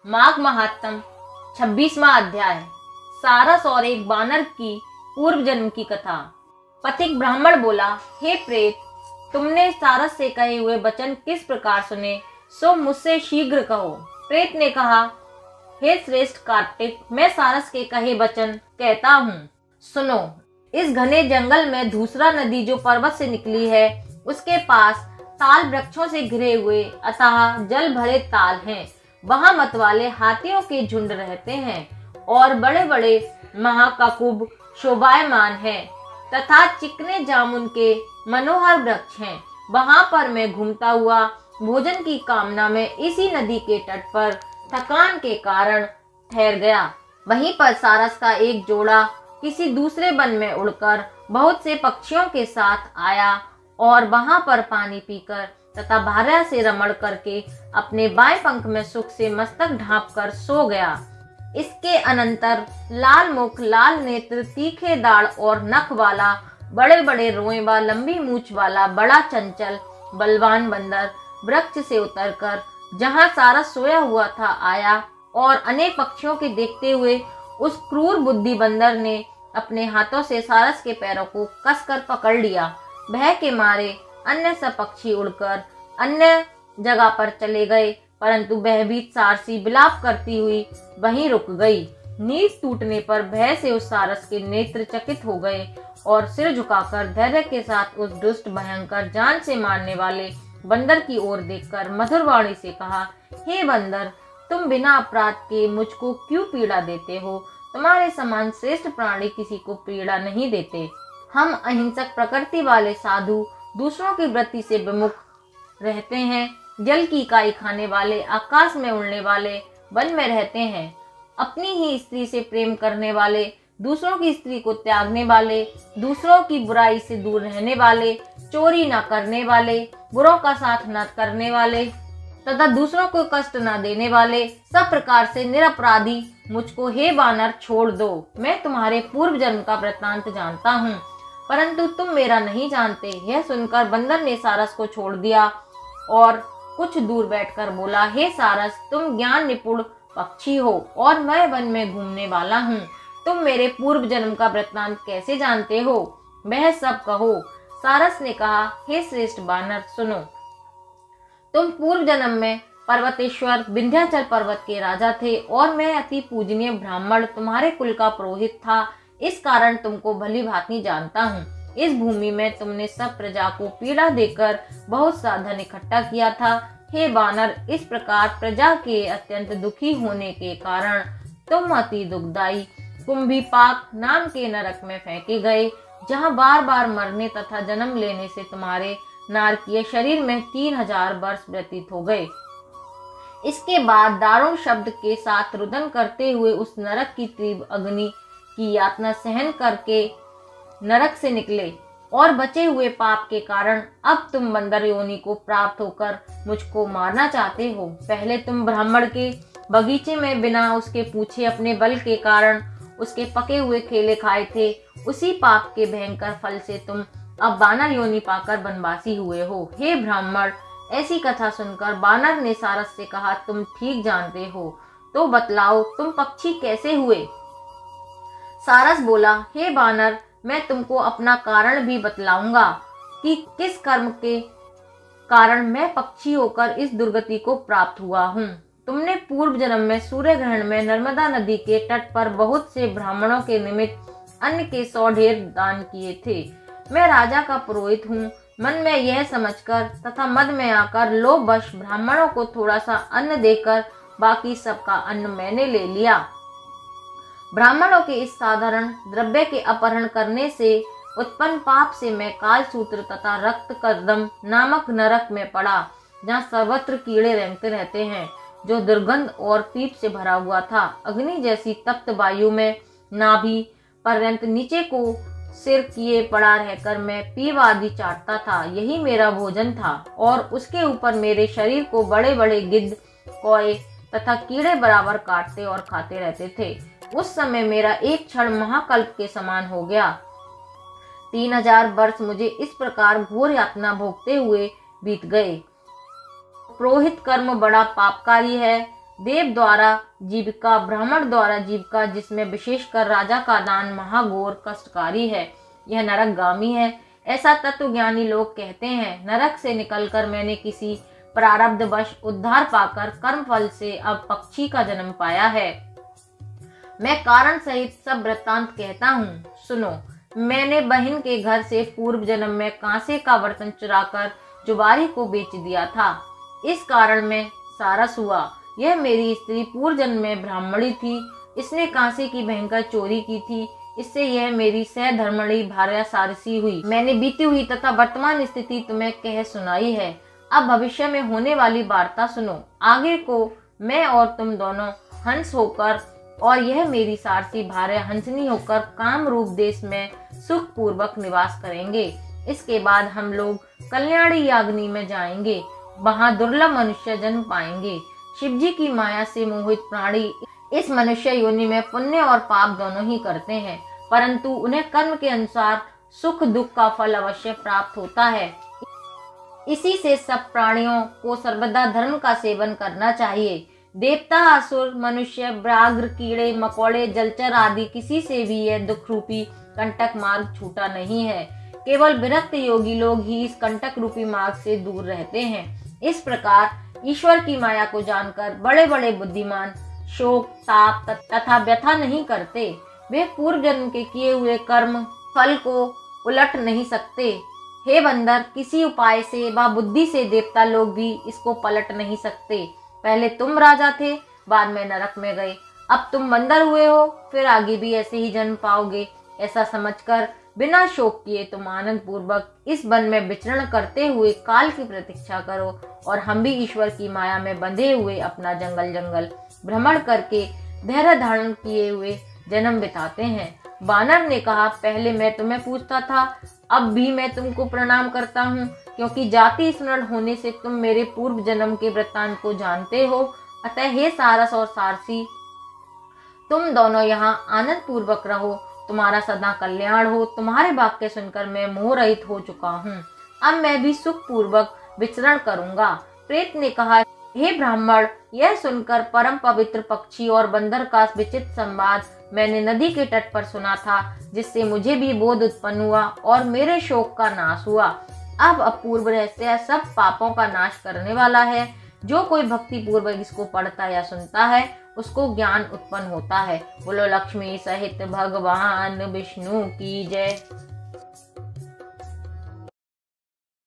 माघ महात्म 26वां अध्याय। सारस और एक बानर की पूर्व जन्म की कथा। पथिक ब्राह्मण बोला, हे प्रेत, तुमने सारस से कहे हुए वचन किस प्रकार सुने, सो मुझसे शीघ्र कहो। प्रेत ने कहा, हे श्रेष्ठ कार्तिक, मैं सारस के कहे वचन कहता हूँ, सुनो। इस घने जंगल में धूसरा नदी जो पर्वत से निकली है, उसके पास ताल वृक्षों से घिरे हुए अथाह जल भरे ताल हैं। वहां मतवाले हाथियों के झुंड रहते हैं और बड़े बड़े महाककुभ शोभायमान हैं तथा चिकने जामुन के मनोहर वृक्ष हैं। वहां पर मैं घूमता हुआ भोजन की कामना में इसी नदी के तट पर थकान के कारण ठहर गया। वहीं पर सारस का एक जोड़ा किसी दूसरे वन में उड़कर बहुत से पक्षियों के साथ आया और वहां पर पानी पीकर तथा भार्या से रमण करके अपने बाएं पंख में सुख से मस्तक ढांपकर सो गया। इसके अनंतर लाल मुख, लाल नेत्र, तीखे दाढ़ और नख वाला, बड़े बड़े रोए व लंबी मूछ वाला बड़ा चंचल बलवान बंदर वृक्ष से उतरकर जहां सारस सोया हुआ था आया और अनेक पक्षियों के देखते हुए उस क्रूर बुद्धि बंदर ने अपने हाथों से सारस के पैरों को कसकर पकड़ लिया। भय के मारे अन्य सब पक्षी उड़कर अन्य जगह पर चले गए, परंतु भयभीत सारसी विलाप करती हुई वहीं रुक गई। नींद टूटने पर भय से उस सारस के नेत्र चकित हो गए और सिर झुकाकर धैर्य के साथ उस दुष्ट भयंकर जान से मारने वाले बंदर की ओर देखकर मधुर वाणी से कहा, हे बंदर, तुम बिना अपराध के मुझको क्यों पीड़ा देते हो? तुम्हारे समान श्रेष्ठ प्राणी किसी को पीड़ा नहीं देते। हम अहिंसक प्रकृति वाले साधु दूसरों की वृत्ति से विमुख रहते हैं। जल की इकाई खाने वाले, आकाश में उड़ने वाले, वन में रहते हैं। अपनी ही स्त्री से प्रेम करने वाले, दूसरों की स्त्री को त्यागने वाले, दूसरों की बुराई से दूर रहने वाले, चोरी न करने वाले, बुरों का साथ न करने वाले तथा दूसरों को कष्ट न देने वाले, सब प्रकार से निरपराधी मुझको हे बानर छोड़ दो। मैं तुम्हारे पूर्व जन्म का वृत्तांत जानता हूँ, परंतु तुम मेरा नहीं जानते। यह सुनकर बंदर ने सारस को छोड़ दिया और कुछ दूर बैठकर बोला, हे सारस, तुम ज्ञान निपुण पक्षी हो और मैं वन में घूमने वाला हूँ। तुम मेरे पूर्व जन्म का वृत्तांत कैसे जानते हो? वह सब कहो। सारस ने कहा, हे श्रेष्ठ बानर, सुनो। तुम पूर्व जन्म में पर्वतेश्वर विंध्याचल पर्वत के राजा थे और मैं अति पूजनीय ब्राह्मण तुम्हारे कुल का पुरोहित था। इस कारण तुमको भली भांति जानता हूँ। इस भूमि में तुमने सब प्रजा को पीड़ा देकर बहुत सा धन इकट्ठा किया था। हे बानर, इस प्रकार प्रजा के अत्यंत दुखी होने के कारण तुम अति दुखदायी कुंभीपाक नाम के नरक में फेंके गए, जहाँ बार बार मरने तथा जन्म लेने से तुम्हारे नारकीय शरीर में 3000 वर्ष व्यतीत हो गए। इसके बाद दारुण शब्द के साथ रुदन करते हुए उस नरक की तीव्र अग्नि की यातना सहन करके नरक से निकले और बचे हुए पाप के कारण अब तुम बंदर योनि को प्राप्त होकर मुझको मारना चाहते हो। पहले तुम ब्राह्मण के बगीचे में बिना उसके पूछे अपने बल के कारण उसके पके हुए केले खाए थे। उसी पाप के भयंकर फल से तुम अब बानर योनि पाकर वनवासी हुए हो। हे ब्राह्मण, ऐसी कथा सुनकर बानर ने सारस से कहा, तुम ठीक जानते हो तो बतलाओ, तुम पक्षी कैसे हुए? सारस बोला, हे बानर, मैं तुमको अपना कारण भी बतलाऊंगा कि किस कर्म के कारण मैं पक्षी होकर इस दुर्गति को प्राप्त हुआ हूँ। तुमने पूर्व जन्म में सूर्य ग्रहण में नर्मदा नदी के तट पर बहुत से ब्राह्मणों के निमित्त अन्न के 100 ढेर दान किए थे। मैं राजा का पुरोहित हूँ। मन में यह समझकर तथा मद में आकर लोभवश ब्राह्मणों को थोड़ा सा अन्न देकर बाकी सबका अन्न मैंने ले लिया। ब्राह्मणों के इस साधारण द्रव्य के अपहरण करने से उत्पन्न पाप से मैं कालसूत्र तथा रक्त कर्दम नामक नरक में पड़ा, जहाँ सर्वत्र कीड़े रेंगते रहते हैं, जो दुर्गंध और पीप से भरा हुआ था। अग्नि जैसी तप्त वायु में नाभि पर्यंत नीचे को सिर किए पड़ा रहकर मैं पीप आदि चाटता था। यही मेरा भोजन था और उसके ऊपर मेरे शरीर को बड़े बड़े गिद्ध, कौए तथा कीड़े बराबर काटते और खाते रहते थे। उस समय मेरा एक क्षण महाकल्प के समान हो गया। 3000 वर्ष मुझे इस प्रकार घोर यातना भोगते हुए बीत गए। पुरोहित कर्म बड़ा पापकारी है। देव द्वारा जीविका, ब्राह्मण द्वारा जीविका, जिसमें विशेषकर राजा का दान महाघोर कष्टकारी है। यह नरकगामी है, ऐसा तत्वज्ञानी लोग कहते हैं। नरक से निकलकर मैंने किसी प्रारब्धवश उद्धार पाकर कर्म फल से अब पक्षी का जन्म पाया है। मैं कारण सहित सब वृत्तांत कहता हूँ, सुनो। मैंने बहन के घर से पूर्व जन्म में कांसे का बर्तन चुराकर जुबारी को बेच दिया था। इस कारण में सारस हुआ। यह मेरी स्त्री पूर्व जन्म में ब्राह्मणी थी। इसने कांसे की भयंकर चोरी की थी। इससे यह मेरी सहधर्मणी भार्या सारसी हुई। मैंने बीती हुई तथा वर्तमान स्थिति तुम्हें कह सुनाई है। अब भविष्य में होने वाली वार्ता सुनो। आगे को मैं और तुम दोनों हंस होकर और यह मेरी सारसी भार्या हंसनी होकर काम रूप देश में सुख पूर्वक निवास करेंगे। इसके बाद हम लोग कल्याणी याग्नि में जाएंगे। वहाँ दुर्लभ मनुष्य जन्म पाएंगे। शिवजी की माया से मोहित प्राणी इस मनुष्य योनि में पुण्य और पाप दोनों ही करते हैं, परंतु उन्हें कर्म के अनुसार सुख दुख का फल अवश्य प्राप्त होता है। इसी से सब प्राणियों को सर्वदा धर्म का सेवन करना चाहिए। देवता, असुर, मनुष्य, व्याघ्र, कीड़े मकोड़े, जलचर आदि किसी से भी यह दुख रूपी कंटक मार्ग छूटा नहीं है। केवल विरक्त योगी लोग ही इस कंटक रूपी मार्ग से दूर रहते हैं। इस प्रकार ईश्वर की माया को जानकर बड़े बड़े बुद्धिमान शोक, ताप तथा व्यथा नहीं करते। वे पूर्व जन्म के किए हुए कर्म फल को उलट नहीं सकते। हे बंदर, किसी उपाय से व बुद्धि से देवता लोग भी इसको पलट नहीं सकते। पहले तुम राजा थे, बाद में नरक में गए। अब तुम बंदर हुए हो, फिर आगे भी ऐसे ही जन्म पाओगे। ऐसा समझकर बिना शोक किए तुम आनंद पूर्वक इस वन में विचरण करते हुए काल की प्रतीक्षा करो, और हम भी ईश्वर की माया में बंधे हुए अपना जंगल जंगल भ्रमण करके धैर्य धारण किए हुए जन्म बिताते हैं। बानर ने कहा, पहले मैं तुम्हें पूछता था, अब भी मैं तुमको प्रणाम करता हूँ, क्योंकि जाति स्मरण होने से तुम मेरे पूर्व जन्म के वृत्तांत को जानते हो। अतः हे सारस और सारसी, तुम दोनों यहाँ आनंद पूर्वक रहो। तुम्हारा सदा कल्याण हो। तुम्हारे वाक्य सुनकर मैं मोह रहित हो चुका हूँ। अब मैं भी सुख पूर्वक विचरण करूंगा। प्रेत ने कहा, हे ब्राह्मण, यह सुनकर परम पवित्र पक्षी और बंदर का विचित्र संवाद मैंने नदी के तट पर सुना था, जिससे मुझे भी बोध उत्पन्न हुआ और मेरे शोक का नाश हुआ। अब अपूर्व रहस्य सब पापों का नाश करने वाला है। जो कोई भक्ति पूर्वक इसको पढ़ता या सुनता है, उसको ज्ञान उत्पन्न होता है। बोलो लक्ष्मी सहित भगवान विष्णु की जय।